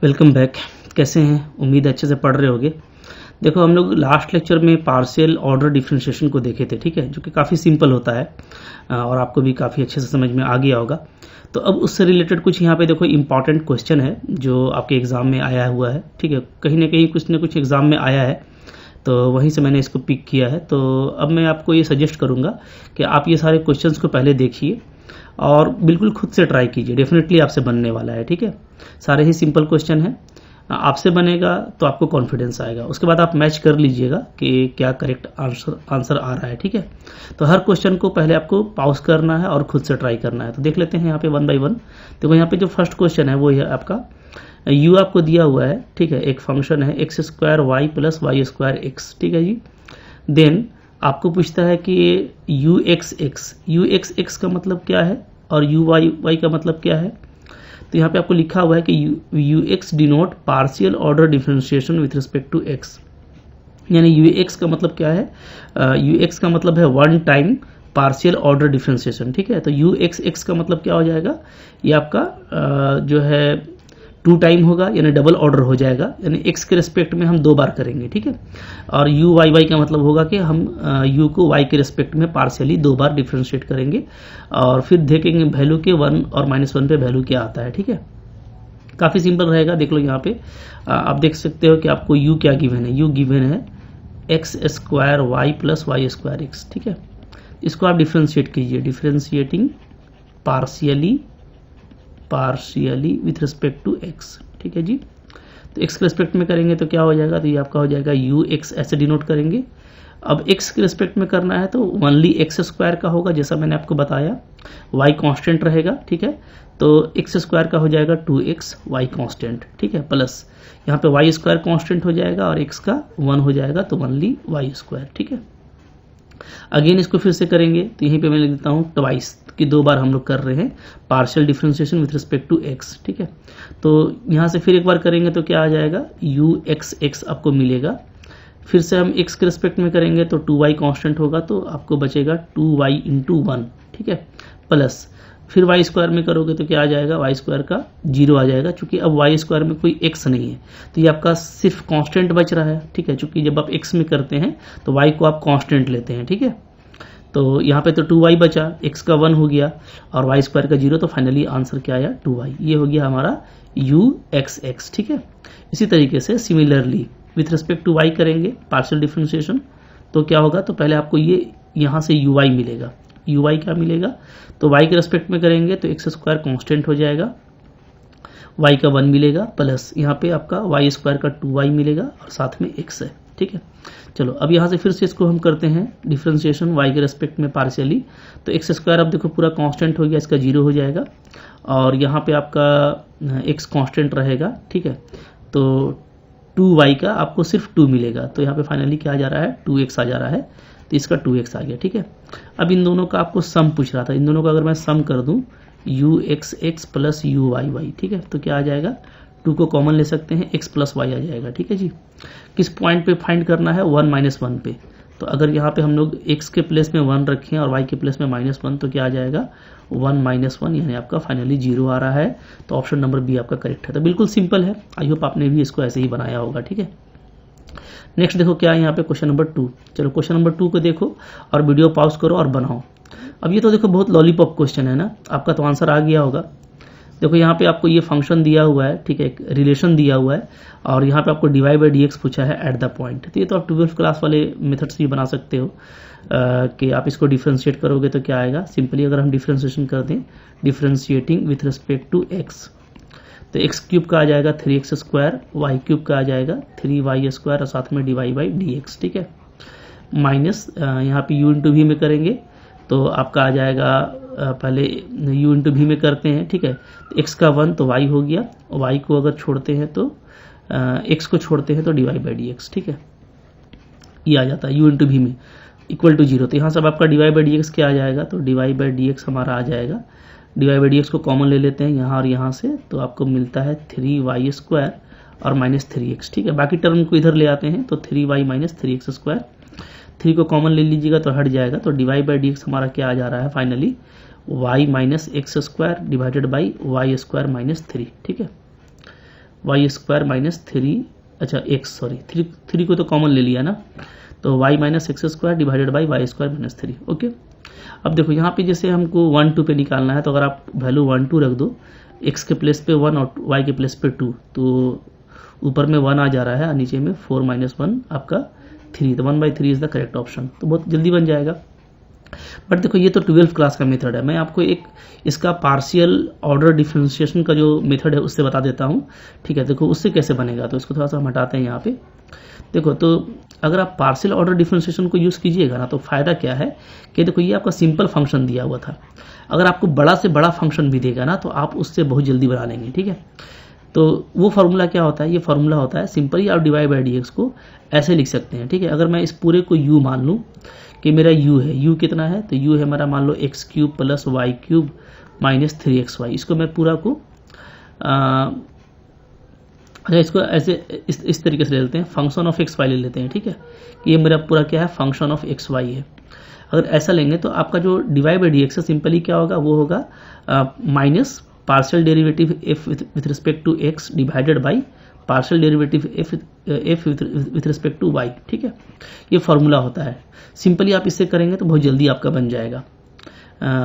Welcome back. कैसे हैं? उम्मीद अच्छे से पढ़ रहे होगे। देखो, हम लोग लास्ट लेक्चर में पार्शियल ऑर्डर डिफरेंशिएशन को देखे थे, ठीक है, जो कि काफ़ी सिंपल होता है और आपको भी काफ़ी अच्छे से समझ में आ गया होगा। तो अब उससे रिलेटेड कुछ यहाँ पे देखो इंपॉर्टेंट क्वेश्चन है जो आपके एग्ज़ाम में आया हुआ है, ठीक है, कहीं ना कहीं कुछ ना कुछ एग्ज़ाम में आया है, तो वहीं से मैंने इसको पिक किया है। तो अब मैं आपको ये सजेस्ट करूँगा कि आप ये सारे क्वेश्चंस को पहले देखिए और बिल्कुल खुद से ट्राई कीजिए, डेफिनेटली आपसे बनने वाला है, ठीक है। सारे ही सिंपल क्वेश्चन हैं, आपसे बनेगा तो आपको कॉन्फिडेंस आएगा। उसके बाद आप मैच कर लीजिएगा कि क्या करेक्ट आंसर आ रहा है, ठीक है। तो हर क्वेश्चन को पहले आपको पॉज करना है और खुद से ट्राई करना है। तो देख लेते हैं यहाँ पे वन बाय वन। देखो यहाँ पे जो फर्स्ट क्वेश्चन है वो है आपका u आपको दिया हुआ है, ठीक है, एक फंक्शन है x square y plus y square x, ठीक है जी। देन आपको पूछता है कि यू एक्स एक्स का मतलब क्या है और यू वाई का मतलब क्या है। तो यहाँ पे आपको लिखा हुआ है कि u x denote partial order differentiation with respect to x, यानी यू एक्स का मतलब क्या है, यू एक्स का मतलब है one time partial order differentiation, ठीक है। तो यू एक्स का मतलब क्या हो जाएगा, ये आपका जो है टू टाइम होगा, यानी डबल ऑर्डर हो जाएगा, यानी एक्स के रिस्पेक्ट में हम दो बार करेंगे, ठीक है। और यू वाई का मतलब होगा कि हम यू को वाई के रिस्पेक्ट में पार्शियली दो बार डिफ्रेंशिएट करेंगे और फिर देखेंगे वैल्यू के वन और -1 पे वैल्यू क्या आता है, ठीक है। काफ़ी सिंपल रहेगा। देख लो यहाँ पे आप देख सकते हो कि आपको यू क्या गिवन है, यू गिवन है x square y plus y square x, ठीक है। इसको आप डिफ्रेंशिएट कीजिए, differentiating partially with respect to x, ठीक है जी। तो एक्स के रिस्पेक्ट में करेंगे तो क्या हो जाएगा, तो ये आपका हो जाएगा यू एक्स, ऐसे डिनोट करेंगे। अब एक्स के रिस्पेक्ट में करना है तो ओनली एक्स स्क्वायर का होगा, जैसा मैंने आपको बताया, वाई कांस्टेंट रहेगा, ठीक है। तो एक्स स्क्वायर का हो जाएगा 2x, वाई कांस्टेंट, ठीक है, प्लस यहाँ पे वाई स्क्वायर कांस्टेंट हो जाएगा और एक्स का 1 हो जाएगा, तो ओनली वाई स्क्वायर, ठीक है। अगेन इसको फिर से करेंगे तो यहीं पे मैं लिख देता हूँ ट्वाइस, कि दो बार हम लोग कर रहे हैं partial differentiation with respect to x, ठीक है। तो यहाँ से फिर एक बार करेंगे तो क्या आ जाएगा, यू एक्स आपको मिलेगा। फिर से हम एक्स के रिस्पेक्ट में करेंगे तो 2y कांस्टेंट होगा, तो आपको बचेगा 2y इंटू 1, ठीक है, प्लस फिर वाई स्क्वायर में करोगे तो क्या आ जाएगा, वाई स्क्वायर का 0 आ जाएगा, चूंकि अब वाई स्क्वायर में कोई x नहीं है तो ये आपका सिर्फ कांस्टेंट बच रहा है, ठीक है। चूंकि जब आप x में करते हैं तो y को आप कांस्टेंट लेते हैं, ठीक है। तो यहाँ पे तो 2y बचा, x का 1 हो गया और वाई स्क्वायर का 0, तो फाइनली आंसर क्या आया 2y। ये हो गया हमारा यू एक्स, ठीक है। इसी तरीके से similarly with respect to y करेंगे पार्शियल डिफरेंशिएशन, तो क्या होगा, तो पहले आपको ये यहाँ से ui मिलेगा, ui क्या मिलेगा, तो y के रिस्पेक्ट में करेंगे तो एक्स स्क्वायर कांस्टेंट हो जाएगा, y का 1 मिलेगा, प्लस यहाँ पे आपका वाई स्क्वायर का 2y मिलेगा और साथ में x है, ठीक है। चलो अब यहाँ से फिर से इसको हम करते हैं डिफरेंशिएशन y के रेस्पेक्ट में पार्शियली। तो एक्स स्क्वायर अब देखो पूरा कांस्टेंट हो गया, इसका 0 हो जाएगा और यहाँ पे आपका x कांस्टेंट रहेगा, ठीक है। तो 2y का आपको सिर्फ 2 मिलेगा, तो यहाँ पे फाइनली क्या आ जा रहा है, 2x आ जा रहा है, तो इसका 2x आ गया, ठीक है। अब इन दोनों का आपको सम पूछ रहा था, इन दोनों का अगर मैं सम कर दूं u x plus u y, ठीक है, तो क्या आ जाएगा, 2 को कॉमन ले सकते हैं, x प्लस वाई आ जाएगा, ठीक है जी। किस पॉइंट पे फाइंड करना है, 1 - 1 पे। तो अगर यहाँ पे हम लोग x के प्लेस में 1 रखें और y के प्लेस में -1, तो क्या आ जाएगा 1 - 1, यानी आपका फाइनली 0 आ रहा है। तो ऑप्शन नंबर बी आपका करेक्ट है। तो बिल्कुल सिंपल है, आई होप आपने भी इसको ऐसे ही बनाया होगा, ठीक है। नेक्स्ट देखो क्या है यहाँ पे, क्वेश्चन नंबर 2। चलो क्वेश्चन नंबर 2 को देखो और वीडियो पॉज करो और बनाओ। अब ये तो देखो बहुत लॉलीपॉप क्वेश्चन है ना, आपका तो आंसर आ गया होगा। देखो यहाँ पे आपको ये फंक्शन दिया हुआ है, ठीक है, एक रिलेशन दिया हुआ है और यहाँ पे आपको dy बाई डी एक्स पूछा है एट द पॉइंट। तो ये तो आप 12th क्लास वाले मेथड्स भी बना सकते हो कि आप इसको डिफ्रेंशिएट करोगे तो क्या आएगा। सिंपली अगर हम डिफ्रेंशिएशन कर दें, differentiating with respect to x, तो एक्स क्यूब का आ जाएगा 3x स्क्वायर, वाई क्यूब का आ जाएगा 3y स्क्वायर और साथ में dy बाई डी एक्स, ठीक है, माइनस यहाँ पे u इंटू वी में करेंगे तो आपका आ जाएगा, पहले u इंटू वी में करते हैं, ठीक है। तो x का 1 तो y हो गया, y को अगर छोड़ते हैं तो x को छोड़ते हैं तो dy बाई डी एक्स, ठीक है, ये आ जाता है u इंटू वी में इक्वल टू 0। तो यहाँ सब आपका dy बाई डी एक्स क्या आ जाएगा, तो dy बाई डी एक्स हमारा आ जाएगा, dy बाई डी एक्स को कॉमन ले लेते हैं यहाँ और यहाँ से, तो आपको मिलता है 3y स्क्वायर और -3x, ठीक है। बाकी टर्म को इधर ले आते हैं तो 3y - 3x स्क्वायर, 3 को कॉमन ले लीजिएगा तो हट जाएगा, तो dy बाई डी एक्स हमारा क्या आ जा रहा है finally, y - x square divided by y square -3, ठीक है। वाई स्क्वायर माइनस 3, अच्छा एक्स, सॉरी 3 को तो कॉमन ले लिया ना, तो y minus x square divided by y square minus 3। Okay, अब देखो यहाँ पे जैसे हमको 1 2 पे निकालना है, तो अगर आप वैल्यू 1 2 रख दो, एक्स के प्लेस पे 1 और वाई के प्लेस पे 2, तो ऊपर में 1 आ जा रहा है और नीचे में 4 माइनस 1 आपका 3, तो 1/3 इज द करेक्ट ऑप्शन, तो बहुत जल्दी बन जाएगा। बट देखो ये तो 12th क्लास का मेथड है, मैं आपको एक इसका पार्शियल ऑर्डर डिफरेंशिएशन का जो मेथड है उससे बता देता हूँ, ठीक है। देखो उससे कैसे बनेगा, तो इसको थोड़ा सा हम हटाते हैं यहाँ पे। देखो तो अगर आप पार्शियल ऑर्डर डिफरेंशिएशन को यूज़ कीजिएगा ना, तो फायदा क्या है कि देखो ये आपका सिंपल फंक्शन दिया हुआ था, अगर आपको बड़ा से बड़ा फंक्शन भी देगा ना, तो आप उससे बहुत जल्दी बना लेंगे, ठीक है। तो वो फार्मूला क्या होता है, ये फार्मूला होता है सिंपली आप डिवाइड बाई डी एक्स को ऐसे लिख सकते हैं, ठीक है। अगर मैं इस पूरे को u मान लूँ कि मेरा u है, u कितना है, तो u है हमारा मान लो x cube plus y cube minus 3xy, इसको मैं पूरा को अच्छा इसको ऐसे इस तरीके से ले लेते हैं, फंक्शन ऑफ एक्स वाई ले लेते हैं, ठीक है। ये मेरा पूरा क्या है, फंक्शन ऑफ एक्स वाई है। अगर ऐसा लेंगे तो आपका जो डिवाइड बाई डी एक्स है सिंपली क्या होगा, वो होगा minus partial derivative f with respect to x divided by partial derivative f with respect to y, ठीक है। ये फार्मूला होता है, सिंपली आप इससे करेंगे तो बहुत जल्दी आपका बन जाएगा।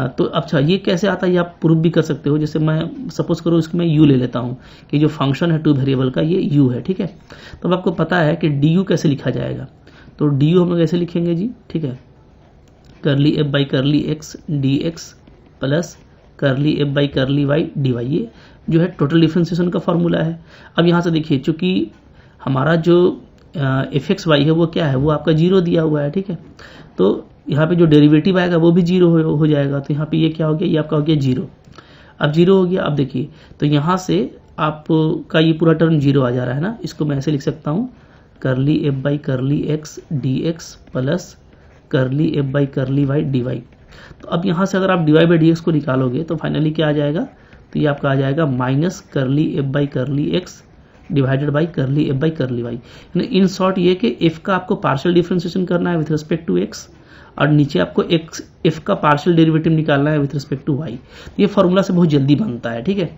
तो अच्छा ये कैसे आता है ये आप प्रूव भी कर सकते हो, जैसे मैं सपोज करो इसको मैं u ले लेता हूँ कि जो फंक्शन है 2 वेरिएबल का ये u है, ठीक है। तो अब आपको पता है कि du कैसे लिखा जाएगा, तो du हम लोग कैसे लिखेंगे जी, ठीक है, curly f by curly x d x plus curly f by curly y d y, ये जो है टोटल डिफरेंशिएशन का फॉर्मूला है। अब यहाँ से देखिए चूंकि हमारा जो एफ एक्स वाई है वो क्या है, वो आपका 0 दिया हुआ है, ठीक है। तो यहाँ पे जो डेरिवेटिव आएगा वो भी 0 हो जाएगा, तो यहाँ पे ये क्या हो गया, ये आपका हो गया 0। अब 0 हो गया, अब देखिए तो यहाँ से आपका ये पूरा टर्म 0 आ जा रहा है ना, इसको मैं ऐसे लिख सकता हूँ curly f by curly x d x plus curly f by curly y d y. तो अब यहाँ से अगर आप डिवाइड बाई डी एक्स को निकालोगे तो फाइनली क्या आ जाएगा, तो ये आपका आ जाएगा minus curly f by curly x divided by curly f by curly y. यानी इन शॉर्ट ये कि एफ का आपको पार्शियल डिफरेंशिएशन करना है विथ रिस्पेक्ट टू एक्स, और नीचे आपको एक्स एफ का पार्शियल डेरिवेटिव निकालना है विथ रिस्पेक्ट टू वाई। ये फॉर्मूला से बहुत जल्दी बनता है, ठीक है।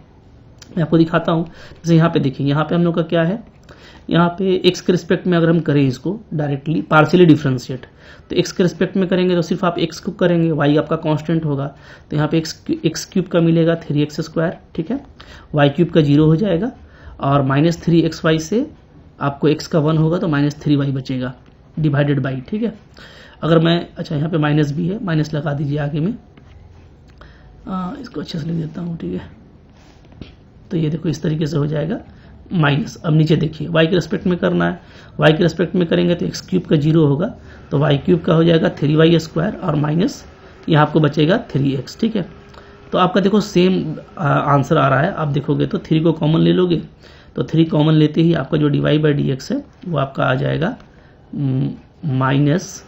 मैं आपको दिखाता हूँ, जैसे यहाँ पे देखिए, यहाँ पे हम लोग का क्या है, यहाँ पे एक्स के रिस्पेक्ट में अगर हम करें इसको डायरेक्टली पार्शियली डिफरेंशिएट, तो एक्स के रिस्पेक्ट में करेंगे तो सिर्फ आप एक्स को करेंगे, वाई आपका कांस्टेंट होगा, तो यहाँ पे एक्स क्यूब का मिलेगा 3x स्क्वायर, ठीक है, वाई क्यूब का 0 हो जाएगा, और माइनस 3xy से आपको x का 1 होगा तो माइनस 3y बचेगा डिवाइडेड बाई, ठीक है। अगर मैं अच्छा यहाँ पे माइनस भी है, माइनस लगा दीजिए आगे में, इसको अच्छे से लिख देता हूँ, ठीक है। तो ये देखो इस तरीके से हो जाएगा माइनस। अब नीचे देखिए y के रिस्पेक्ट में करना है, y के रिस्पेक्ट में करेंगे तो एक्स क्यूब का 0 होगा, तो वाई क्यूब का हो जाएगा 3y स्क्वायर, और माइनस यहाँ आपको बचेगा 3x, ठीक है। तो आपका देखो सेम आंसर आ रहा है, आप देखोगे तो 3 को कॉमन ले लोगे, तो 3 कॉमन लेते ही आपका जो डिवाइड बाई डी एक्स है वो आपका आ जाएगा minus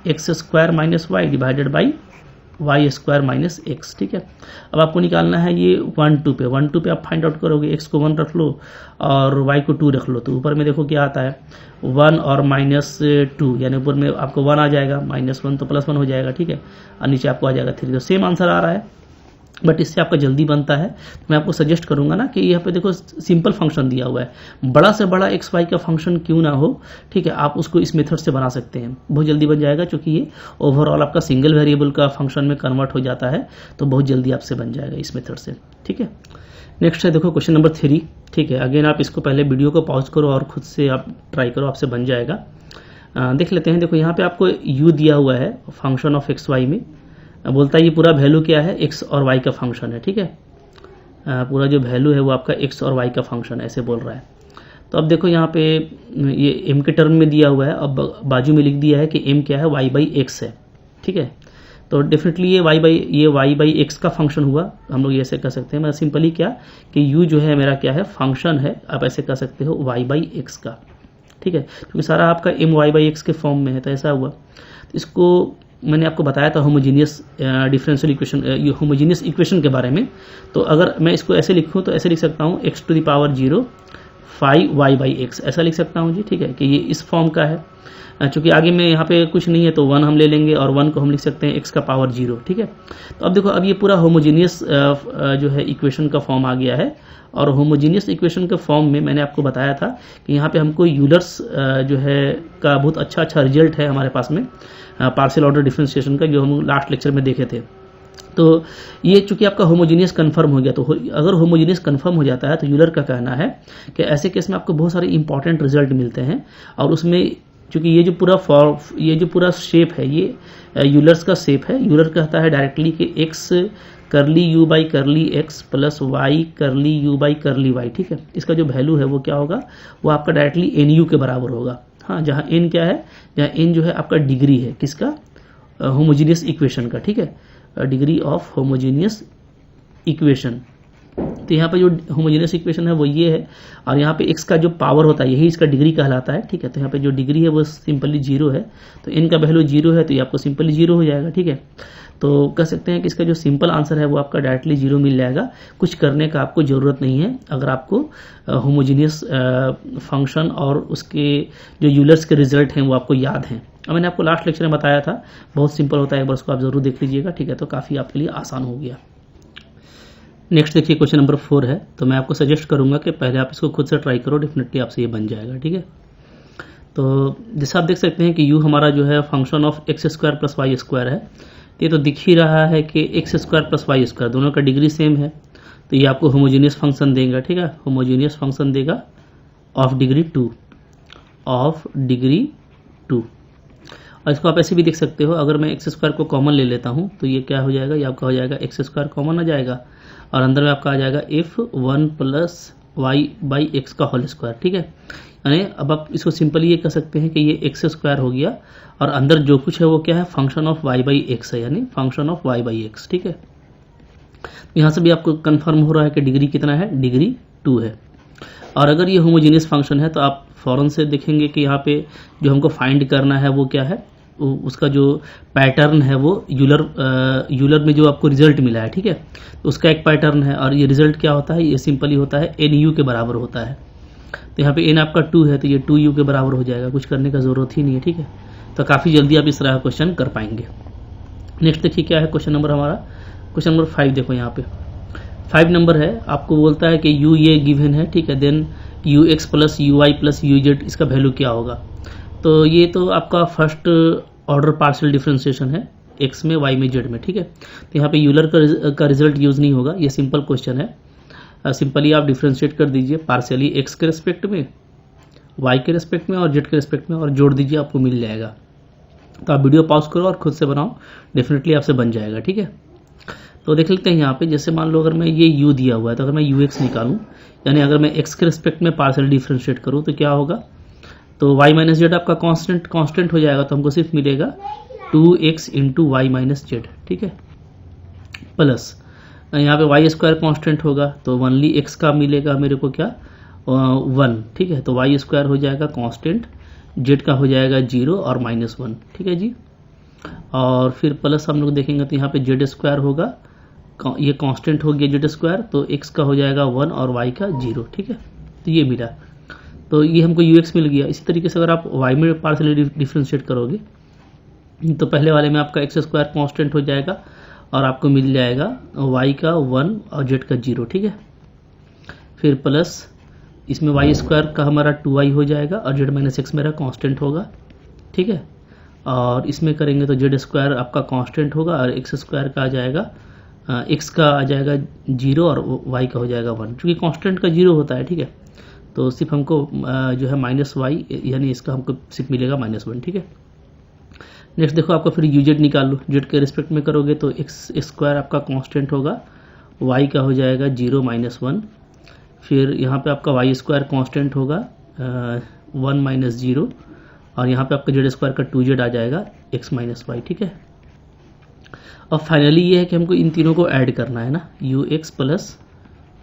x square minus y divided by y square minus x, ठीक है। अब आपको निकालना है ये 1 2 पे, 1 2 पे आप फाइंड आउट करोगे, एक्स को 1 रख लो और वाई को 2 रख लो, तो ऊपर में देखो क्या आता है 1 और माइनस 2, यानी ऊपर में आपको 1 आ जाएगा, माइनस 1 तो प्लस 1 हो जाएगा, ठीक है, और नीचे आपको आ जाएगा 3, तो सेम आंसर आ रहा है, बट इससे आपका जल्दी बनता है। मैं आपको सजेस्ट करूंगा ना कि यहाँ पे देखो सिंपल फंक्शन दिया हुआ है, बड़ा से बड़ा एक्स वाई का फंक्शन क्यों ना हो, ठीक है, आप उसको इस मेथड से बना सकते हैं, बहुत जल्दी बन जाएगा, क्योंकि ये ओवरऑल आपका सिंगल वेरिएबल का फंक्शन में कन्वर्ट हो जाता है, तो बहुत जल्दी आपसे बन जाएगा इस मेथड से, ठीक है। नेक्स्ट है देखो क्वेश्चन नंबर 3, ठीक है। अगेन आप इसको पहले वीडियो को पॉज करो और खुद से आप ट्राई करो, आपसे बन जाएगा। देख लेते हैं, देखो यहाँ पे आपको u दिया हुआ है फंक्शन ऑफ एक्स वाई में, बोलता है ये पूरा वैल्यू क्या है, एक्स और वाई का फंक्शन है, ठीक है। पूरा जो वैल्यू है वो आपका एक्स और वाई का फंक्शन है, ऐसे बोल रहा है। तो अब देखो यहाँ पे ये m के टर्म में दिया हुआ है, अब बाजू में लिख दिया है कि m क्या है, y बाई एक्स है, ठीक है। तो डेफिनेटली ये y बाई एक्स का फंक्शन हुआ, हम लोग ये ऐसे कर सकते हैं, मैं सिंपली क्या कि u जो है मेरा क्या है, फंक्शन है, आप ऐसे कर सकते हो y बाई एक्स का, ठीक है, क्योंकि सारा आपका m y बाई एक्स के फॉर्म में है, तो ऐसा हुआ। तो इसको मैंने आपको बताया था homogeneous differential equation, homogeneous equation के बारे में। तो अगर मैं इसको ऐसे लिखूं तो ऐसे लिख सकता हूँ x to the power 0 five y by x, ऐसा लिख सकता हूँ जी, ठीक है, कि ये इस फॉर्म का है। चूंकि आगे में यहाँ पे कुछ नहीं है तो 1 हम ले लेंगे और 1 को हम लिख सकते हैं x का पावर 0, ठीक है। तो अब देखो, अब ये पूरा होमोजीनियस जो है इक्वेशन का फॉर्म आ गया है। और होमोजीनियस इक्वेशन के फॉर्म में मैंने आपको बताया था कि यहाँ पे हमको यूलर्स जो है का बहुत अच्छा रिजल्ट है हमारे पास में पार्शियल ऑर्डर डिफरेंशिएशन का, जो हम लास्ट लेक्चर में देखे थे। तो ये चूंकि आपका होमोजीनियस कंफर्म हो गया, तो अगर होमोजीनियस कंफर्म हो जाता है तो यूलर का कहना है कि ऐसे केस में आपको बहुत सारे इंपॉर्टेंट रिजल्ट मिलते हैं। और उसमें चूंकि ये जो पूरा शेप है ये यूलर्स का शेप है, यूलर कहता है डायरेक्टली कि x करली u by curly x plus y करली u बाई करली y, ठीक है। इसका जो वैल्यू है वो क्या होगा, वो आपका डायरेक्टली nu के बराबर होगा। हाँ, जहाँ n क्या है, जहाँ n जो है आपका डिग्री है किसका, होमोजीनियस इक्वेशन का, ठीक है, डिग्री ऑफ होमोजीनियस इक्वेशन। तो यहाँ पे जो होमोजेनियस इक्वेशन है वो ये है, और यहाँ पे x का जो पावर होता है यही इसका डिग्री कहलाता है, ठीक है। तो यहाँ पे जो डिग्री है वो सिंपली 0 है, तो n का वैल्यू 0 है तो ये आपको सिंपली 0 हो जाएगा, ठीक है। तो कह सकते हैं कि इसका जो सिंपल आंसर है वो आपका डायरेक्टली 0 मिल जाएगा, कुछ करने का आपको ज़रूरत नहीं है अगर आपको होमोजीनियस फंक्शन और उसके जो यूलर्स के रिजल्ट हैं वो आपको याद हैं। अब मैंने आपको लास्ट लेक्चर में बताया था, बहुत सिंपल होता है, एक बार उसको आप ज़रूर देख लीजिएगा, ठीक है। तो काफ़ी आपके लिए आसान हो गया। नेक्स्ट देखिए, क्वेश्चन नंबर 4 है। तो मैं आपको सजेस्ट करूंगा कि पहले आप इसको खुद से ट्राई करो, डेफिनेटली आपसे ये बन जाएगा, ठीक है। तो जैसे आप देख सकते हैं कि u हमारा जो है function of x square plus y square है। ये तो दिख ही रहा है कि x square plus y square दोनों का डिग्री सेम है, तो ये आपको होमोजीनियस फंक्शन देगा, ठीक है। होमोजीनियस फंक्शन देगा ऑफ डिग्री 2, ऑफ डिग्री 2। और इसको आप ऐसे भी देख सकते हो, अगर मैं एक्स स्क्वायर को कॉमन ले लेता हूँ तो ये क्या हो जाएगा, ये आपका हो जाएगा एक्स स्क्वायर कॉमन आ जाएगा और अंदर में आपका आ जाएगा f1 plus y by x का होल स्क्वायर, ठीक है। यानी अब आप इसको सिंपली ये कह सकते हैं कि ये एक्स स्क्वायर हो गया और अंदर जो कुछ है वो क्या है, function of y by x है, यानी function of y by x, ठीक है। यहाँ से भी आपको कंफर्म हो रहा है कि डिग्री कितना है, डिग्री 2 है। और अगर ये होमोजीनियस फंक्शन है तो आप फौरन से देखेंगे कि यहाँ पे जो हमको फाइंड करना है वो क्या है, उसका जो पैटर्न है वो यूलर में जो आपको रिजल्ट मिला है, ठीक है, तो उसका एक पैटर्न है। और ये रिजल्ट क्या होता है, ये सिंपली होता है NU के बराबर होता है। तो यहाँ पे n आपका 2 है तो ये 2u के बराबर हो जाएगा, कुछ करने का ज़रूरत ही नहीं है, ठीक है। तो काफ़ी जल्दी आप इस तरह का क्वेश्चन कर पाएंगे। नेक्स्ट देखिए क्या है क्वेश्चन नंबर हमारा, क्वेश्चन नंबर 5 देखो, यहाँ पे 5 नंबर है, आपको बोलता है कि u ये गिवन है, ठीक है, then ux plus uy plus uz इसका वैल्यू क्या होगा। तो ये तो आपका फर्स्ट ऑर्डर पार्शियल डिफरेंशिएशन है, x में y में z में, ठीक है। तो यहाँ पे यूलर का रिजल्ट यूज़ नहीं होगा, ये सिंपल क्वेश्चन है। सिंपली आप डिफरेंशिएट कर दीजिए पार्शियली x के रिस्पेक्ट में, y के रिस्पेक्ट में और z के रिस्पेक्ट में, और जोड़ दीजिए, आपको मिल जाएगा। तो आप वीडियो पॉज करो और खुद से बनाओ, डेफिनेटली आपसे बन जाएगा, ठीक है। तो देख लेते हैं यहाँ पे, जैसे मान लो अगर मैं ये u दिया हुआ है तो अगर मैं ux निकालूं, यानी अगर मैं x के रिस्पेक्ट में पार्शियल डिफरेंशिएट करूँ तो क्या होगा, तो y माइनस जेड आपका कांस्टेंट हो जाएगा, तो हमको सिर्फ मिलेगा 2x into Y minus Z, ठीक है, प्लस यहाँ पे वाई स्क्वायर कांस्टेंट होगा तो ओनली x का मिलेगा मेरे को क्या, 1, ठीक है। तो वाई स्क्वायर हो जाएगा कांस्टेंट, जेड का हो जाएगा 0 और -1, ठीक है जी। और फिर प्लस हम लोग देखेंगे तो यहाँ पे जेड स्क्वायर होगा, ये कांस्टेंट हो गया जेड स्क्वायर, तो x का हो जाएगा 1 और y का 0, ठीक है। तो ये मिला, तो ये हमको ux मिल गया। इसी तरीके से अगर आप y में पार्शियली डिफरेंशिएट करोगे तो पहले वाले में आपका एक्स स्क्वायर कांस्टेंट हो जाएगा और आपको मिल जाएगा y का 1 और z का 0, ठीक है। फिर प्लस इसमें y स्क्वायर का हमारा 2y हो जाएगा और z माइनस एक्स मेरा कांस्टेंट होगा, ठीक है। और इसमें करेंगे तो z स्क्वायर आपका कांस्टेंट होगा और एक्स स्क्वायर का आ जाएगा, x का आ जाएगा 0 और y का हो जाएगा 1, क्योंकि कांस्टेंट का 0 होता है, ठीक है। तो सिर्फ हमको जो है -y यानी इसका हमको सिर्फ मिलेगा -1, ठीक है। नेक्स्ट देखो, आपका फिर uz निकाल लो, z के रिस्पेक्ट में करोगे तो x स्क्वायर आपका कांस्टेंट होगा, y का हो जाएगा 0 -1, फिर यहाँ पे आपका y स्क्वायर कांस्टेंट होगा 1 -0, और यहाँ पे आपका z स्क्वायर का 2z आ जाएगा x माइनस वाई, ठीक है। और फाइनली ये है कि हमको इन तीनों को ऐड करना है ना, ux plus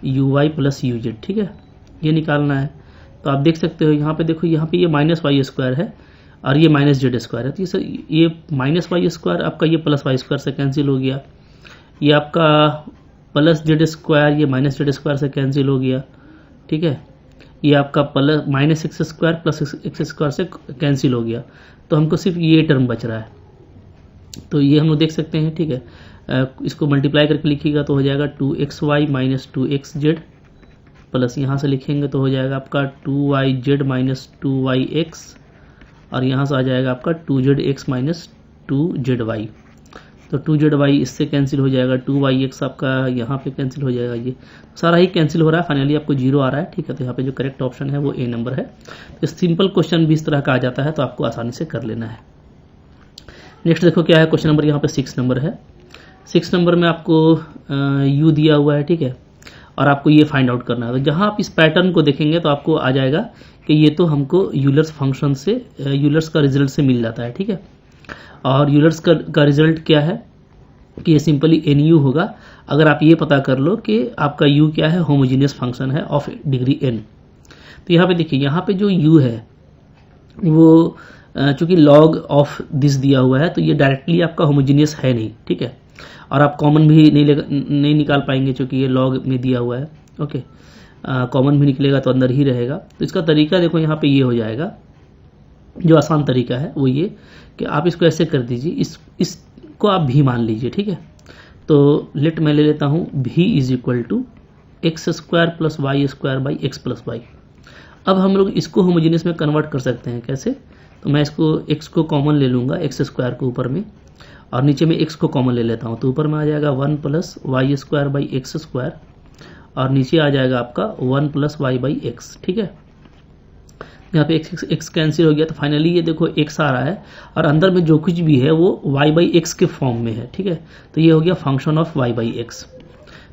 uy plus uz, ठीक है, ये निकालना है। तो आप देख सकते हो यहाँ पे, देखो यहाँ पे ये माइनस वाई स्क्वायर है और ये माइनस जेड स्क्वायर है, तो ये माइनस वाई स्क्वायर आपका ये प्लस वाई स्क्वायर से कैंसिल हो गया, ये आपका प्लस जेड स्क्वायर ये माइनस जेड स्क्वायर से कैंसिल हो गया, ठीक है। ये आपका plus minus x square plus x square से कैंसिल हो गया, तो हमको सिर्फ ये टर्म बच रहा है। तो ये हम लोग देख सकते हैं, ठीक है। इसको मल्टीप्लाई करके लिखिएगा तो हो जाएगा 2xy माइनस 2xz, प्लस यहाँ से लिखेंगे तो हो जाएगा आपका 2yz माइनस 2yx, और यहाँ से आ जाएगा आपका 2zx माइनस 2zy। तो 2zy इससे कैंसिल हो जाएगा, 2yx आपका यहाँ पे कैंसिल हो जाएगा, ये सारा ही कैंसिल हो रहा है, फाइनली आपको 0 आ रहा है, ठीक है। तो यहाँ पे जो करेक्ट ऑप्शन है वो ए नंबर है। तो सिंपल क्वेश्चन भी इस तरह का आ जाता है, तो आपको आसानी से कर लेना है। नेक्स्ट देखो क्या है, क्वेश्चन नंबर यहाँ पे 6 नंबर है। 6 नंबर में आपको u दिया हुआ है, ठीक है, और आपको ये फाइंड आउट करना है। तो जहाँ आप इस पैटर्न को देखेंगे तो आपको आ जाएगा कि ये तो हमको यूलर्स फंक्शन से यूलर्स का रिजल्ट से मिल जाता है, ठीक है। और यूलर्स का रिजल्ट क्या है कि ये सिंपली NU होगा, अगर आप ये पता कर लो कि आपका U क्या है, होमोजीनियस फंक्शन है ऑफ डिग्री n। तो यहाँ पे देखिए, यहाँ पे जो U है वो चूंकि लॉग ऑफ दिस दिया हुआ है, तो ये डायरेक्टली आपका होमोजीनियस है नहीं, ठीक है। और आप कॉमन भी नहीं निकाल पाएंगे चूंकि ये लॉग में दिया हुआ है, ओके। कॉमन भी निकलेगा तो अंदर ही रहेगा। तो इसका तरीका देखो यहाँ पे ये हो जाएगा, जो आसान तरीका है वो ये कि आप इसको ऐसे कर दीजिए, इसको आप भी मान लीजिए, ठीक है। तो लेट मैं ले लेता हूँ v is equal to x square plus y square by x plus y. अब हम लोग इसको होमोजीनियस में कन्वर्ट कर सकते हैं, कैसे? तो मैं इसको x को कॉमन ले लूँगा, एक्स स्क्वायर को ऊपर में, और नीचे में x को कॉमन ले लेता हूँ, तो ऊपर में आ जाएगा 1 plus y square by x square, और नीचे आ जाएगा आपका 1 प्लस वाई बाई एक्स, ठीक है। यहाँ पे x कैंसिल हो गया, तो फाइनली ये देखो x आ रहा है, और अंदर में जो कुछ भी है वो y बाई एक्स के फॉर्म में है, ठीक है। तो ये हो गया function of y by x.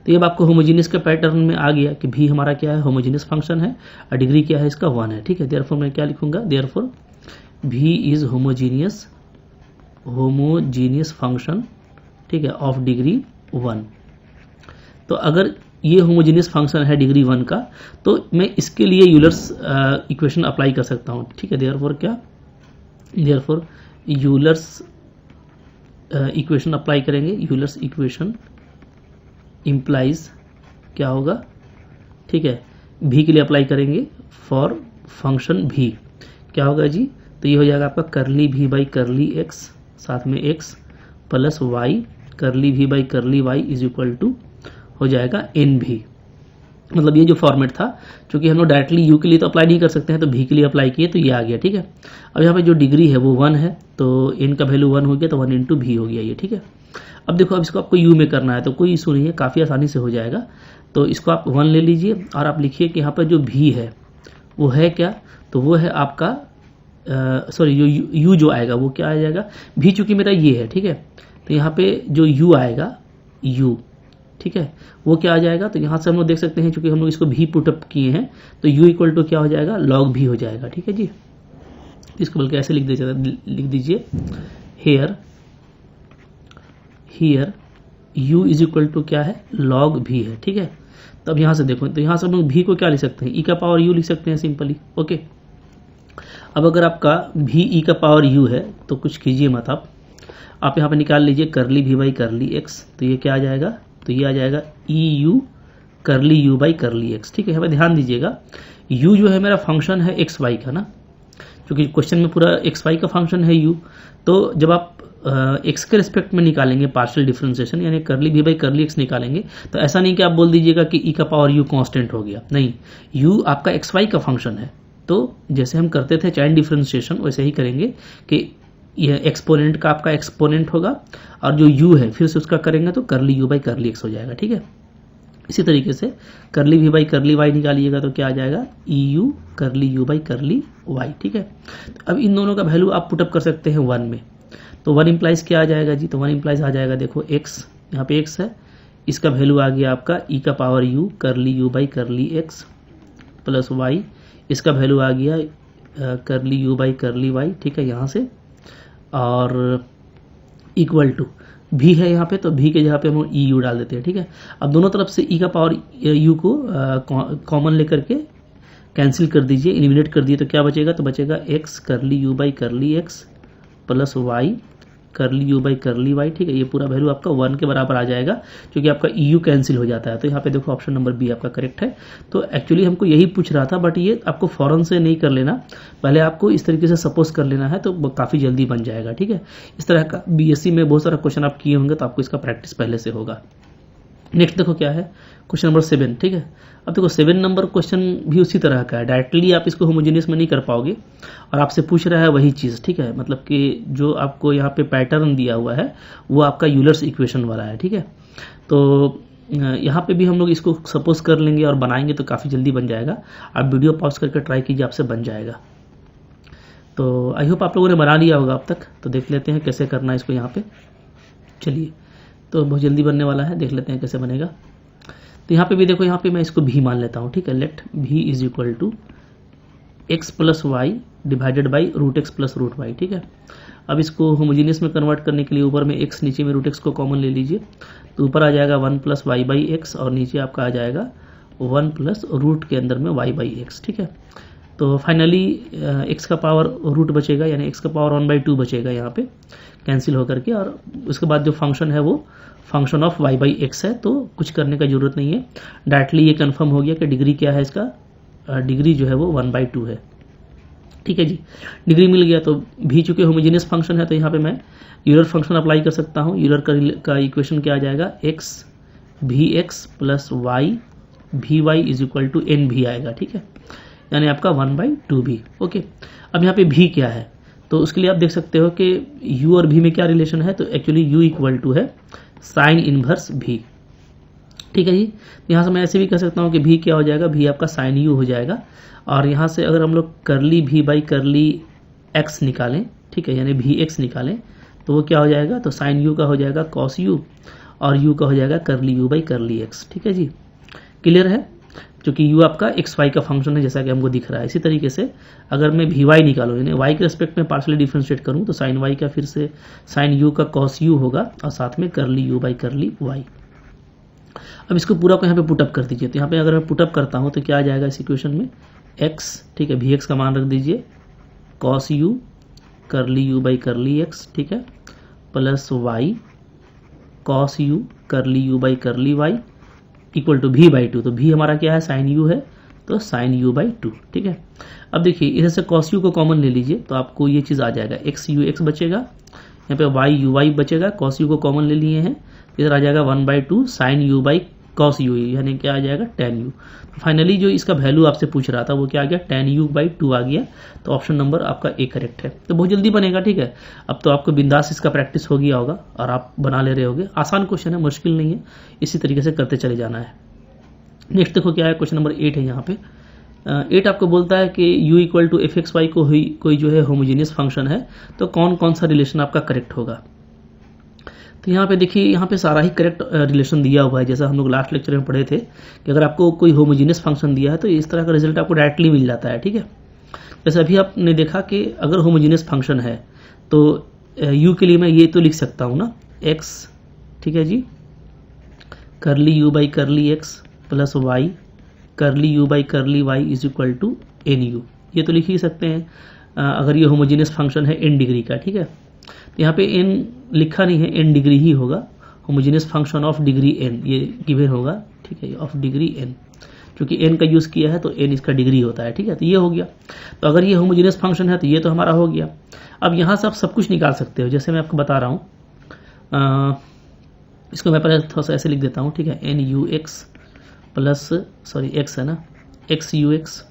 तो ये आपको होमोजीनियस के पैटर्न में आ गया कि भी हमारा क्या है, होमोजीनियस फंक्शन है, और डिग्री क्या है इसका 1 है, ठीक है। देयरफॉर मैं क्या लिखूंगा, देयरफॉर भी इज होमोजीनियस फंक्शन, ठीक है, ऑफ डिग्री 1। तो अगर ये होमोजीनियस फंक्शन है डिग्री 1 का, तो मैं इसके लिए यूलर्स इक्वेशन अप्लाई कर सकता हूँ, ठीक है। देयरफॉर क्या, देयरफॉर यूलर्स इक्वेशन अप्लाई करेंगे। यूलर्स इक्वेशन इम्प्लाइज क्या होगा, ठीक है, भी के लिए अप्लाई करेंगे फॉर फंक्शन भी, क्या होगा जी, तो ये हो जाएगा आपका करली भी बाई करली एक्स, साथ में एक्स प्लस वाई, करली भी by curly Y is equal to हो जाएगा एन भी। मतलब ये जो फॉर्मेट था, क्योंकि हम लोग डायरेक्टली यू के लिए तो अप्लाई नहीं कर सकते हैं, तो भी के लिए अप्लाई किए तो ये आ गया, ठीक है। अब यहाँ पे जो डिग्री है वो 1 है, तो एन का वैल्यू 1 हो गया, तो 1 इंटू भी हो गया ये, ठीक है। अब देखो, अब इसको आपको यू में करना है, तो कोई इशू नहीं है, काफ़ी आसानी से हो जाएगा। तो इसको आप 1 ले लीजिए, और आप लिखिए कि यहाँ पर जो भी है वो है क्या, तो वो है आपका सॉरी जो यू जो आएगा वो क्या आ जाएगा, भी चूंकि मेरा ये है, ठीक है। तो यहाँ पे जो यू आएगा, यू, ठीक है, वो क्या आ जाएगा, तो यहाँ से हम लोग देख सकते हैं, चूंकि हम लोग इसको भी पुटअप किए हैं, तो u इक्वल टू क्या हो जाएगा, लॉग भी हो जाएगा, ठीक है जी। इसको बल्कि ऐसे लिख दीजिए here u is equal to क्या है, लॉग भी है, ठीक है। तो अब यहाँ से देखो, तो यहाँ से हम लोग भी को क्या लिख सकते हैं, e का पावर u लिख सकते हैं सिंपली, ओके। अब अगर आपका भी e का पावर u है, तो कुछ कीजिए मत, आप यहाँ पे निकाल लीजिए करली भी बाई करली एक्स, तो ये क्या आ जाएगा, तो ये आ जाएगा ई यू करली यू बाई करली एक्स, ठीक है। यहाँ पे ध्यान दीजिएगा, u जो है मेरा फंक्शन है एक्स वाई का ना, क्योंकि क्वेश्चन में पूरा एक्स वाई का फंक्शन है u। तो जब आप एक्स के रिस्पेक्ट में निकालेंगे पार्शियल डिफरेंशिएशन, यानी करली भी बाई करली एक्स निकालेंगे, तो ऐसा नहीं कि आप बोल दीजिएगा कि ई का पावर u कांस्टेंट हो गया, नहीं, u आपका एक्स वाई का फंक्शन है। तो जैसे हम करते थे चैन डिफरेंशिएशन, वैसे ही करेंगे कि यह एक्सपोनेंट का आपका एक्सपोनेंट होगा, और जो u है फिर से उसका करेंगे तो करली u बाई करली एक्स हो जाएगा, ठीक है। इसी तरीके से करली भी बाई करली वाई निकालिएगा तो क्या आ जाएगा, ई यू करली यू बाई करली वाई, ठीक है। अब इन दोनों का वैल्यू आप पुटअप कर सकते हैं 1 में, तो 1 इम्प्लाइज क्या आ जाएगा जी, तो 1 इम्प्लाइज आ जाएगा, देखो x, यहाँ पे x है, इसका वैल्यू आ गया आपका e का power u curly u by curly x plus y, इसका वैल्यू आ गया curly u by curly y, ठीक है, यहाँ से, और इक्वल टू भी है यहाँ पे, तो भी के जगह पे हम ई यू डाल देते हैं, ठीक है। अब दोनों तरफ से ई का पावर यू को कॉमन लेकर के कैंसिल कर दीजिए, एलिमिनेट कर दिए, तो क्या बचेगा, तो बचेगा x curly u by curly x plus y curly u by curly y, ठीक है। ये पूरा वैल्यू आपका 1 के बराबर आ जाएगा, क्योंकि आपका EU कैंसिल हो जाता है। तो यहाँ पे देखो ऑप्शन नंबर बी आपका करेक्ट है। तो एक्चुअली हमको यही पूछ रहा था, बट ये आपको फौरन से नहीं कर लेना, पहले आपको इस तरीके से सपोज कर लेना है, तो काफ़ी जल्दी बन जाएगा, ठीक है। इस तरह का BSc में बहुत सारा क्वेश्चन आप किए होंगे, तो आपको इसका प्रैक्टिस पहले से होगा। नेक्स्ट देखो क्या है, क्वेश्चन नंबर 7, ठीक है। अब देखो 7 नंबर क्वेश्चन भी उसी तरह का है, डायरेक्टली आप इसको होमोजेनियस में नहीं कर पाओगे, और आपसे पूछ रहा है वही चीज़, ठीक है। मतलब कि जो आपको यहाँ पे पैटर्न दिया हुआ है वो आपका यूलर्स इक्वेशन वाला है, ठीक है। तो यहाँ पे भी हम लोग इसको सपोज कर लेंगे और बनाएंगे, तो काफ़ी जल्दी बन जाएगा। आप वीडियो पॉज करके ट्राई कीजिए, आपसे बन जाएगा। तो आई होप आप लोगों ने बना लिया होगा अब तक। तो देख लेते हैं कैसे करना है इसको यहाँ पे। चलिए, तो बहुत जल्दी बनने वाला है, देख लेते हैं कैसे बनेगा। तो यहाँ पे भी देखो, यहाँ पे मैं इसको भी मान लेता हूँ, ठीक है। Let v is equal to x plus y divided by root x plus root y, ठीक है। अब इसको होमोजीनियस में कन्वर्ट करने के लिए ऊपर में एक्स, नीचे में रूट एक्स को कॉमन ले लीजिए, तो ऊपर आ जाएगा 1 प्लस वाई बाई एक्स, और नीचे आपका आ जाएगा 1 प्लस रूट के अंदर में वाई बाई एक्स, ठीक है। तो फाइनली एक्स का पावर रूट बचेगा, यानी एक्स का पावर 1/2 बचेगा यहाँ पे कैंसिल होकर के, और उसके बाद जो फंक्शन है वो function of y by x है। तो कुछ करने का जरूरत नहीं है, डायरेक्टली ये कंफर्म हो गया कि डिग्री क्या है इसका, डिग्री जो है वो 1/2 है, ठीक है जी। डिग्री मिल गया। तो भी चूंकि होमोजेनियस फंक्शन है, तो यहाँ पे मैं यूलर फंक्शन अप्लाई कर सकता हूँ। यूलर का इक्वेशन क्या आ जाएगा, x v x plus y v y is equal to n v आएगा, ठीक है, यानी आपका 1/2 भी। ओके, अब यहाँ पे भी क्या है, तो उसके लिए आप देख सकते हो कि u और v में क्या रिलेशन है। तो एक्चुअली u इक्वल टू है साइन इनवर्स v, ठीक है जी। यहाँ से मैं ऐसे भी कह सकता हूँ कि v क्या हो जाएगा, v आपका साइन u हो जाएगा। और यहाँ से अगर हम लोग करली v बाई करली x निकालें, ठीक है, यानी vx निकालें, तो वो क्या हो जाएगा, तो साइन u का हो जाएगा कॉस u, और u का हो जाएगा करली u बाई करली x, ठीक है जी। क्लियर है, क्योंकि u आपका एक्स वाई का फंक्शन है, जैसा कि हमको दिख रहा है। इसी तरीके से अगर मैं भी वाई निकालूँ, यानी y के रिस्पेक्ट में पार्शियली डिफरेंशिएट करूँ, तो साइन y का फिर से साइन u का कॉस u होगा, और साथ में करली u बाई करली y। अब इसको पूरा को यहाँ पे पुटअप कर दीजिए। तो यहाँ पे अगर मैं पुटअप करता हूँ तो क्या आ जाएगा इस इक्वेशन में, x, ठीक है, vx का मान रख दीजिए, cos u curly u by curly x, ठीक है, plus y cos u curly u by curly y equal to v/2। तो v हमारा क्या है, साइन u है, तो साइन u/2, ठीक है। अब देखिए इधर से cos u को कॉमन ले लीजिए, तो आपको ये चीज़ आ जाएगा, x u x बचेगा, यहाँ पे y u y बचेगा, cos u को कॉमन ले लिए हैं, इधर आ जाएगा 1/2 sine u by cos u, यानी क्या आ जाएगा, tan u। तो फाइनली जो इसका वैल्यू आपसे पूछ रहा था वो क्या आ गया, tan u/2 आ गया। तो ऑप्शन नंबर आपका ए करेक्ट है। तो बहुत जल्दी बनेगा, ठीक है। अब तो आपको बिंदास इसका प्रैक्टिस हो गया होगा और आप बना ले रहे होगे। आसान क्वेश्चन है, मुश्किल नहीं है, इसी तरीके से करते चले जाना है। नेक्स्ट देखो क्या है, क्वेश्चन नंबर 8 है। यहाँ पे 8 आपको बोलता है कि u equal to f x y कोई जो है होमोजीनियस फंक्शन है, तो कौन कौन सा रिलेशन आपका करेक्ट होगा। तो यहाँ पे देखिए, यहाँ पे सारा ही करेक्ट रिलेशन दिया हुआ है, जैसा हम लोग लास्ट लेक्चर में पढ़े थे कि अगर आपको कोई होमोजीनियस फंक्शन दिया है तो इस तरह का रिजल्ट आपको डायरेक्टली मिल जाता है, ठीक है। जैसे अभी आपने देखा कि अगर होमोजीनियस फंक्शन है तो u के लिए मैं ये तो लिख सकता हूँ ना, x, ठीक है जी, curly u by curly x plus y curly u by curly y is equal to n u, ये तो लिख ही सकते हैं अगर ये होमोजीनियस फंक्शन है n डिग्री का, ठीक है। तो यहाँ पे n लिखा नहीं है, n डिग्री ही होगा, homogeneous function of degree n ये गिवन होगा, ठीक है, ऑफ डिग्री n, क्योंकि n का यूज़ किया है तो n इसका डिग्री होता है, ठीक है। तो ये हो गया। तो अगर ये होमोजीनियस फंक्शन है तो ये तो हमारा हो गया। अब यहाँ से आप सब कुछ निकाल सकते हो, जैसे मैं आपको बता रहा हूँ। इसको मैं पहले थोड़ा सा ऐसे लिख देता हूँ, ठीक है, n u x plus, sorry x है ना, एक्स यू एक्स,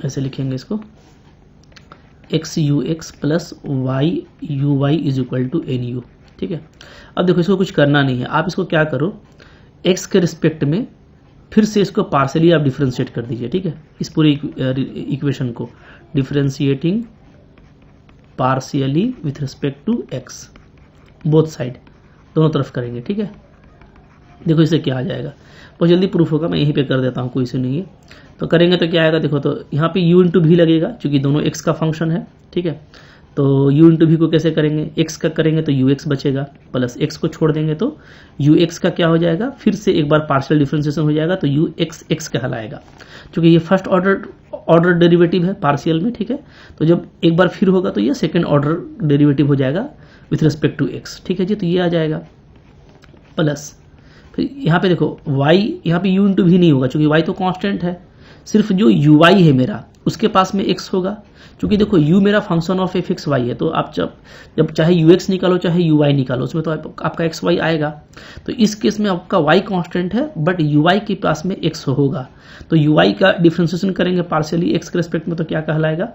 ऐसे लिखेंगे इसको, x u x plus y u y is equal to n u, ठीक है। अब देखो इसको कुछ करना नहीं है, आप इसको क्या करो, एक्स के रिस्पेक्ट में फिर से इसको पार्शियली आप डिफ्रेंशिएट कर दीजिए, ठीक है। इस पूरी इक्वेशन को differentiating partially with respect to x, both side, दोनों तरफ करेंगे, ठीक है। देखो इससे क्या आ जाएगा, बहुत जल्दी प्रूफ होगा, मैं यहीं पे कर देता हूँ, कोई इशू नहीं है। तो करेंगे तो क्या आएगा, देखो तो यहाँ पे u इंटू भी लगेगा, क्योंकि दोनों x का फंक्शन है, ठीक है। तो u इंटू भी को कैसे करेंगे, x का करेंगे तो ux बचेगा, प्लस x को छोड़ देंगे तो ux का क्या हो जाएगा, फिर से एक बार पार्शियल डिफरेंशिएशन हो जाएगा तो ux x कहलाएगा। क्योंकि ये फर्स्ट ऑर्डर ऑर्डर डेरिवेटिव है पार्शियल में, ठीक है। तो जब एक बार फिर होगा तो ये सेकेंड ऑर्डर डेरिवेटिव हो जाएगा विथ रिस्पेक्ट टू एक्स, ठीक है जी। तो ये आ जाएगा प्लस, फिर यहाँ पे देखो y, यहाँ पे u इंटू भी नहीं होगा क्योंकि y तो कांस्टेंट है, सिर्फ जो ui है मेरा उसके पास में x होगा, क्योंकि देखो u मेरा function of f x y है। तो आप जब चाहे ux निकालो चाहे ui निकालो उसमें तो आपका एक्स वाई आएगा। तो इस केस में आपका y कांस्टेंट है बट ui के पास में x होगा, तो ui का डिफ्रेंसिएशन करेंगे पार्शियली x के रिस्पेक्ट में तो क्या कहलाएगा,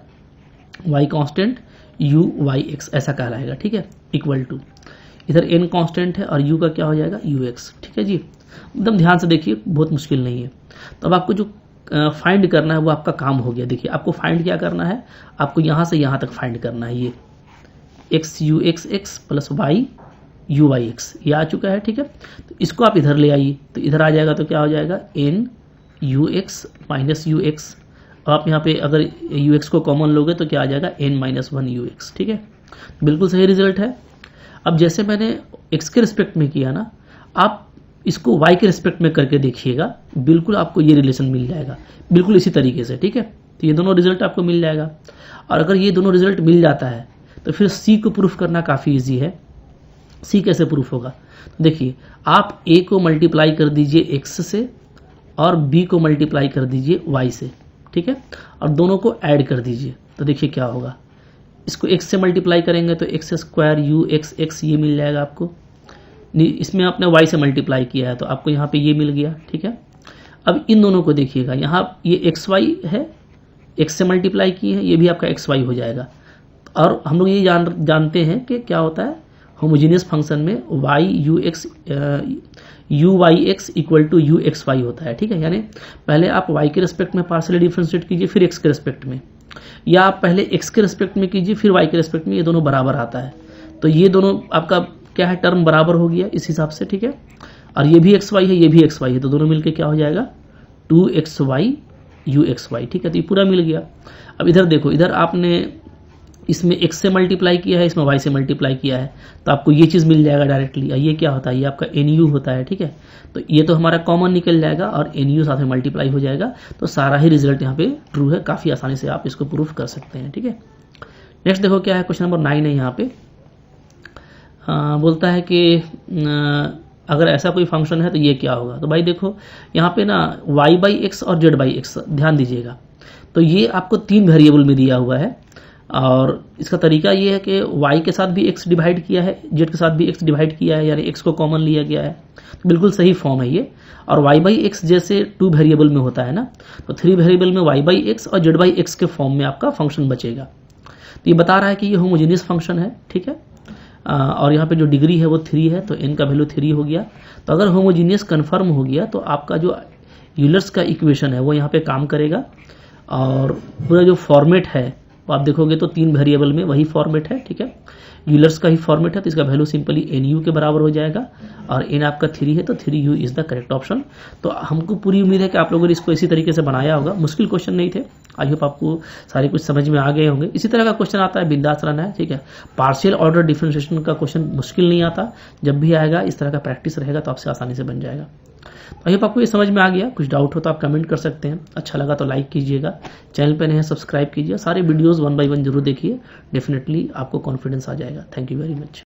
y कांस्टेंट uy(x) ऐसा कहलाएगा, ठीक है। इक्वल टू इधर n कांस्टेंट है और u का क्या हो जाएगा ux, ठीक है जी। एकदम ध्यान से देखिए, बहुत मुश्किल नहीं है। तो अब आपको जो फाइंड करना है वो आपका काम हो गया। देखिए आपको फाइंड क्या करना है, आपको यहाँ से यहाँ तक फाइंड करना है। ये x ux(x) plus y uy(x) ये आ चुका है, ठीक है। तो इसको आप इधर ले आइए, तो इधर आ जाएगा तो क्या हो जाएगा n ux माइनस ux। आप यहाँ पे अगर ux को कॉमन लोगे तो क्या आ जाएगा n-1 ux, ठीक है। बिल्कुल सही रिजल्ट है। अब जैसे मैंने x के रिस्पेक्ट में किया ना, आप इसको y के रिस्पेक्ट में करके देखिएगा, बिल्कुल आपको ये रिलेशन मिल जाएगा बिल्कुल इसी तरीके से, ठीक है। तो ये दोनों रिजल्ट आपको मिल जाएगा। और अगर ये दोनों रिजल्ट मिल जाता है तो फिर c को प्रूफ करना काफ़ी इजी है। c कैसे प्रूफ होगा, देखिए आप a को मल्टीप्लाई कर दीजिए x से और b को मल्टीप्लाई कर दीजिए y से, ठीक है, और दोनों को ऐड कर दीजिए। तो देखिए क्या होगा, इसको x से मल्टीप्लाई करेंगे तो x स्क्वायर ux(x) ये मिल जाएगा आपको। इसमें आपने y से मल्टीप्लाई किया है तो आपको यहाँ पे ये मिल गया, ठीक है। अब इन दोनों को देखिएगा, यहाँ ये xy है, x से मल्टीप्लाई की है, ये भी आपका xy हो जाएगा। और हम लोग ये जानते हैं कि क्या होता है, होमोजीनियस फंक्शन में uy(x) इक्वल टू uxy होता है, ठीक है। यानी पहले आप y के रिस्पेक्ट में पार्शियली डिफरेंशिएट कीजिए फिर x के रिस्पेक्ट में, या आप पहले x के रिस्पेक्ट में कीजिए फिर y के रिस्पेक्ट में, ये दोनों बराबर आता है। तो ये दोनों आपका क्या है, टर्म बराबर हो गया इस हिसाब से, ठीक है। और ये भी xy है, ये भी xy है, तो दोनों मिलके क्या हो जाएगा 2xy uxy, ठीक है। तो ये पूरा मिल गया। अब इधर देखो, इधर आपने इसमें x से मल्टीप्लाई किया है, इसमें y से मल्टीप्लाई किया है, तो आपको ये चीज़ मिल जाएगा डायरेक्टली। ये क्या होता है, ये आपका nu होता है, ठीक है। तो ये तो हमारा कॉमन निकल जाएगा और nu साथ में मल्टीप्लाई हो जाएगा, तो सारा ही रिजल्ट यहाँ पे ट्रू है। काफ़ी आसानी से आप इसको प्रूफ कर सकते हैं, ठीक है। नेक्स्ट देखो क्या है, क्वेश्चन नंबर 9 है। यहाँ पे बोलता है कि अगर ऐसा कोई फंक्शन है तो ये क्या होगा। तो भाई देखो यहाँ पे ना y/x और z/x ध्यान दीजिएगा। तो ये आपको 3 वेरिएबल में दिया हुआ है और इसका तरीका ये है कि y के साथ भी x डिवाइड किया है, z के साथ भी x डिवाइड किया है, यानी x को कॉमन लिया गया है। तो बिल्कुल सही फॉर्म है ये। और y/x जैसे 2 वेरिएबल में होता है ना, तो 3 वेरिएबल में y/x और z/x के फॉर्म में आपका फंक्शन बचेगा। तो ये बता रहा है कि ये होमोजेनियस फंक्शन है, ठीक है। और यहाँ पे जो डिग्री है वो 3 है, तो n का वैल्यू 3 हो गया। तो अगर होमोजीनियस कन्फर्म हो गया तो आपका जो यूलर्स का इक्वेशन है वो यहाँ पे काम करेगा। और पूरा जो फॉर्मेट है वो आप देखोगे तो 3 वेरिएबल में वही फॉर्मेट है, ठीक है। यूलर्स का ही फॉर्मेट है, तो इसका वैल्यू सिंपली nu के बराबर हो जाएगा और n आपका 3 है, तो 3u is the correct option. तो हमको पूरी उम्मीद है कि आप लोगों ने इसको इसी तरीके से बनाया होगा। मुश्किल क्वेश्चन नहीं थे, आई होप आपको सारे कुछ समझ में आ गए होंगे। इसी तरह का क्वेश्चन आता है, बिंदास रहना है, ठीक है। पार्शियल ऑर्डर डिफरेंशिएशन का क्वेश्चन मुश्किल नहीं आता, जब भी आएगा इस तरह का प्रैक्टिस रहेगा तो आपसे आसानी से बन जाएगा। तो आई होप आपको ये समझ में आ गया। कुछ डाउट हो तो आप कमेंट कर सकते हैं, अच्छा लगा तो लाइक कीजिएगा, चैनल पे नए हैं सब्सक्राइब कीजिए, सारे वीडियोस 1 बाय 1 जरूर देखिए, डेफिनेटली आपको कॉन्फिडेंस आ जाएगा। Thank you very much.